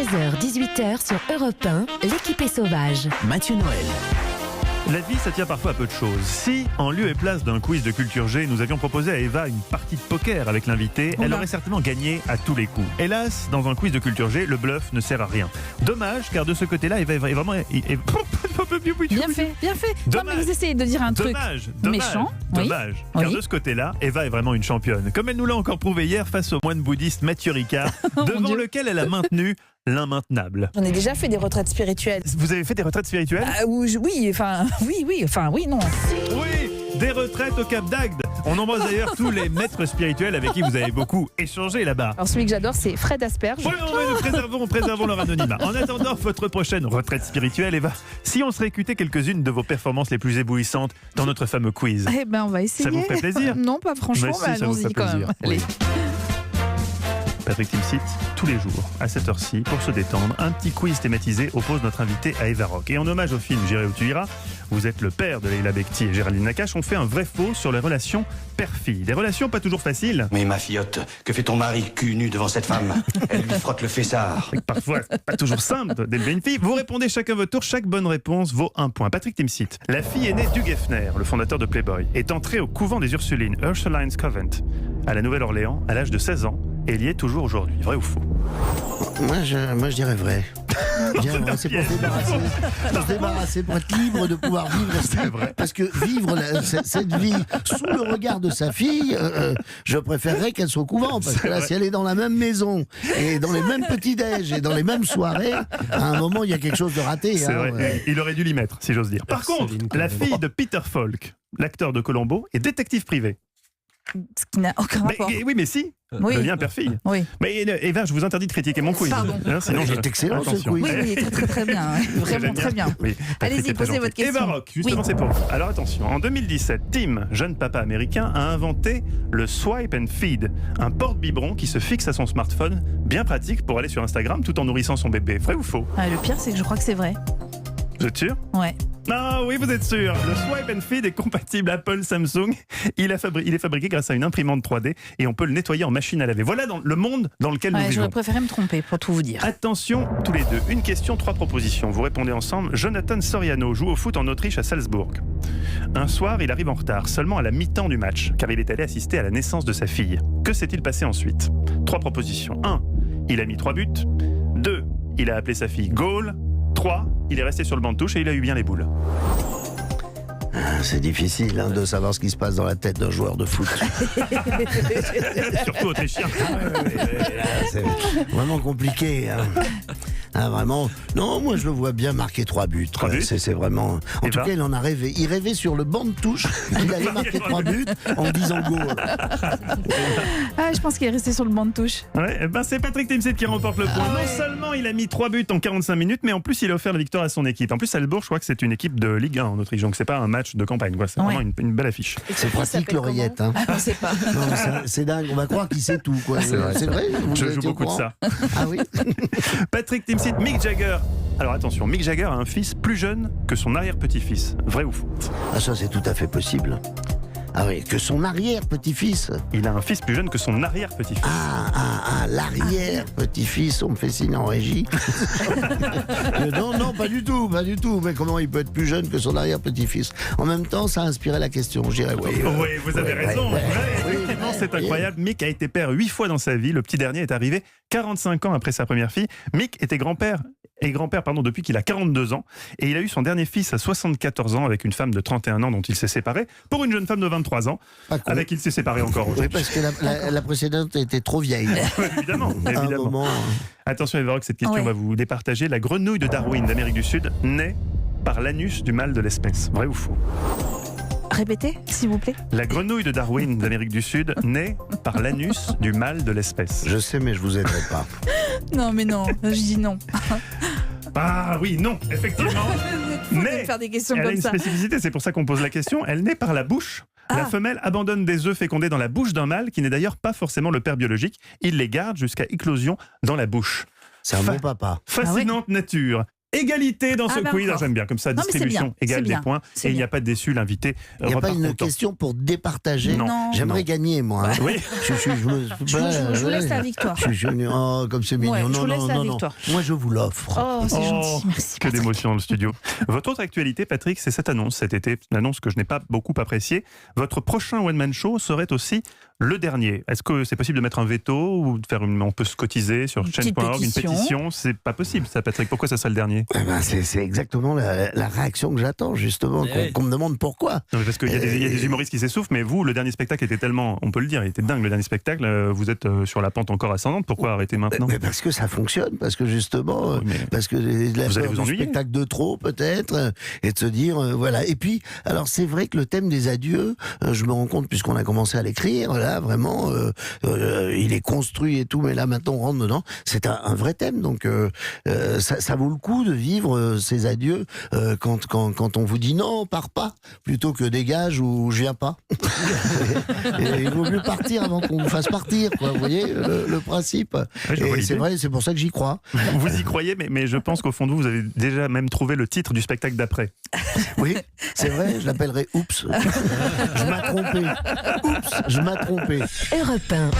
16h-18h sur Europe 1, l'équipe est sauvage. Mathieu Noël. La vie, ça tient parfois à peu de choses. Si, en lieu et place d'un quiz de culture G, nous avions proposé à Eva une partie de poker avec l'invité, elle aurait certainement gagné à tous les coups. Hélas, dans un quiz de culture G, le bluff ne sert à rien. Dommage, car de ce côté-là, Eva est vraiment... Bien fait. Non, mais vous essayez de dire un truc méchant. Dommage, car de ce côté-là, Eva est vraiment une championne. Comme elle nous l'a encore prouvé hier face au moine bouddhiste Mathieu Ricard, devant lequel elle a maintenu l'immaintenable. J'en ai déjà fait des retraites spirituelles. Vous avez fait des retraites spirituelles ? Oui, non. Oui, des retraites au Cap d'Agde. On embrasse d'ailleurs tous les maîtres spirituels avec qui vous avez beaucoup échangé là-bas. Alors celui que j'adore, c'est Fred Asperge. Oui, nous préservons leur anonymat. En attendant votre prochaine retraite spirituelle, Eva, si on se réécoutait quelques-unes de vos performances les plus éblouissantes dans notre fameux quiz. Eh ben, on va essayer. Ça vous ferait plaisir ? Non, pas franchement, mais ça vous ferait allons-y quand plaisir. même. Oui. Allez. Patrick Timsit, tous les jours, à cette heure-ci, pour se détendre, un petit quiz thématisé oppose notre invité à Eva Rock. Et en hommage au film J'irai où tu iras, vous êtes le père de Leila Bekti et Géraldine Nakache, on fait un vrai faux sur les relations père-fille. Des relations pas toujours faciles. Mais ma fillotte, que fait ton mari cul nu devant cette femme ? Elle lui frotte le fessard. Parfois, pas toujours simple d'élever une fille. Vous répondez chacun votre tour, chaque bonne réponse vaut un point. Patrick Timsit, la fille aînée d'Hugh Hefner, le fondateur de Playboy, est entrée au couvent des Ursulines, Ursulines Convent, à la Nouvelle-Orléans, à l'âge de 16 ans, et il y est toujours aujourd'hui. Vrai ou faux ? Moi, je dirais vrai. C'est pour se débarrasser, pour être libre de pouvoir vivre. C'est vrai. Parce que vivre cette vie sous le regard de sa fille, je préférerais qu'elle soit au couvent. Parce que là, si elle est dans la même maison, et dans les mêmes petits-déj, et dans les mêmes soirées, à un moment, il y a quelque chose de raté. C'est vrai. Ouais. Il aurait dû l'y mettre, si j'ose dire. Par contre, la fille de Peter Falk, l'acteur de Columbo, est détective privé. Ce qui n'a aucun rapport. Oui, mais si. Oui. Le lien père-fille. Oui. Mais Eva, je vous interdis de critiquer mon quiz. Pardon. Sinon, C'est excellent, ce attention. quiz. Oui, très bien. Vraiment très bien. Oui, Patrick Allez-y, est très posez gentil. votre question. Eva Rock, justement, Oui. c'est pour vous. Alors attention, en 2017, Tim, jeune papa américain, a inventé le Swipe and Feed, un porte-biberon qui se fixe à son smartphone, bien pratique pour aller sur Instagram tout en nourrissant son bébé. Vrai ou faux ? Le pire, c'est que je crois que c'est vrai. Vous êtes sûr ? Ouais. Ah oui, vous êtes sûr. Le Swipe and Feed est compatible Apple, Samsung. Il est fabriqué grâce à une imprimante 3D et on peut le nettoyer en machine à laver. Voilà le monde dans lequel nous vivons. J'aurais préféré me tromper, pour tout vous dire. Attention, tous les deux. Une question, 3 propositions. Vous répondez ensemble. Jonathan Soriano joue au foot en Autriche à Salzbourg. Un soir, il arrive en retard, seulement à la mi-temps du match, car il est allé assister à la naissance de sa fille. Que s'est-il passé ensuite ? 3 propositions. 1. Il a mis 3 buts. 2. Il a appelé sa fille goal. 3. Il est resté sur le banc de touche et il a eu bien les boules. C'est difficile de savoir ce qui se passe dans la tête d'un joueur de foot. Surtout autrichien. C'est vraiment compliqué. Vraiment. Non, moi je le vois bien marquer 3 buts. 3 buts. C'est vraiment. En tout Eva cas, il en a rêvé. Il rêvait sur le banc de touche. Il allait marquer 3 buts en disant goal. Je pense qu'il est resté sur le banc de touche. Ouais, c'est Patrick Timsit qui remporte le point. Non seulement il a mis 3 buts en 45 minutes, mais en plus il a offert la victoire à son équipe. En plus, Salzbourg, je crois que c'est une équipe de Ligue 1 en Autriche, donc c'est pas un match de campagne, quoi. C'est vraiment une belle affiche. C'est pratique l'oreillette. On sait pas. Non, c'est dingue. On va croire qu'il sait tout. Quoi. C'est vrai. Je joue beaucoup de ça. Ah oui. Patrick Timsit, Mick Jagger. Alors attention, Mick Jagger a un fils plus jeune que son arrière-petit-fils. Vrai ou faux ? Ah, ça c'est tout à fait possible. Ah oui, que son arrière-petit-fils. Il a un fils plus jeune que son arrière-petit-fils. L'arrière-petit-fils, on me fait signe en régie. Non, pas du tout. Mais comment il peut être plus jeune que son arrière-petit-fils ? En même temps, ça a inspiré la question, je dirais. Oui, vous avez raison. Effectivement, c'est incroyable. Mick a été père 8 fois dans sa vie. Le petit dernier est arrivé 45 ans après sa première fille. Mick était grand-père depuis qu'il a 42 ans. Et il a eu son dernier fils à 74 ans avec une femme de 31 ans dont il s'est séparé pour une jeune femme de 23 ans avec qui il s'est séparé encore Oui, aujourd'hui. parce que la précédente était trop vieille. Évidemment. À un moment. Attention, Eva Rock, cette question va vous départager. La grenouille de Darwin d'Amérique du Sud naît par l'anus du mâle de l'espèce. Vrai ou faux ? Répétez, s'il vous plaît. La grenouille de Darwin d'Amérique du Sud naît par l'anus du mâle de l'espèce. Je sais, mais je vous aiderai pas. Non, mais non, je dis non. Ah oui, non, effectivement. Mais faire des questions elle a comme une ça. spécificité, c'est pour ça qu'on pose la question. Elle naît par la bouche. La femelle abandonne des œufs fécondés dans la bouche d'un mâle qui n'est d'ailleurs pas forcément le père biologique. Il les garde jusqu'à éclosion dans la bouche. C'est un bon papa. Fascinante nature. Égalité dans ce quiz, d'accord. j'aime bien, comme ça, Non, mais c'est distribution bien, égale c'est des bien, points, c'est et il n'y a bien. pas de déçu, l'invité Il n'y a pas repart une content. question pour départager. Non. J'aimerais gagner, moi. hein. Oui. Je vous laisse la victoire. Oh, comme c'est mignon. Ouais, je non, vous laisse non, la non, non. victoire. Moi, je vous l'offre. Oh, c'est gentil, merci. Que d'émotions dans le studio. Votre autre actualité, Patrick, c'est cette annonce cet été, une annonce que je n'ai pas beaucoup appréciée. Votre prochain one-man show serait aussi le dernier. Est-ce que c'est possible de mettre un veto ou de faire on peut se cotiser sur Une petite chaîne.org, une pétition. pétition? C'est pas possible ça, Patrick. Pourquoi ça serait le dernier? Eh ben, c'est exactement la réaction que j'attends, justement, qu'on me demande pourquoi. Non, mais parce qu'il y a des humoristes qui s'essoufflent, mais vous, le dernier spectacle était tellement, on peut le dire, il était dingue le dernier spectacle, vous êtes sur la pente encore ascendante, pourquoi arrêter maintenant? Mais parce que ça fonctionne, parce que justement, Oui, mais parce que la vous allez peur vous du ennuyer. spectacle de trop peut-être, et de se dire voilà. Et puis, alors c'est vrai que le thème des adieux, je me rends compte puisqu'on a commencé à l'écrire, là vraiment, il est construit et tout, mais là maintenant on rentre dedans, c'est un vrai thème, donc ça vaut le coup de vivre ces adieux quand on vous dit non, pars pas, plutôt que dégage ou je viens pas. Et il vaut mieux partir avant qu'on vous fasse partir, quoi. Vous voyez le principe. Ouais, je vois Et l'idée. c'est vrai, c'est pour ça que j'y crois. Vous y croyez, mais je pense qu'au fond de vous, vous avez déjà même trouvé le titre du spectacle d'après. Oui, c'est vrai, je l'appellerai Oups. Je m'ai trompé. Oups, je m'ai trompé. Europe 1.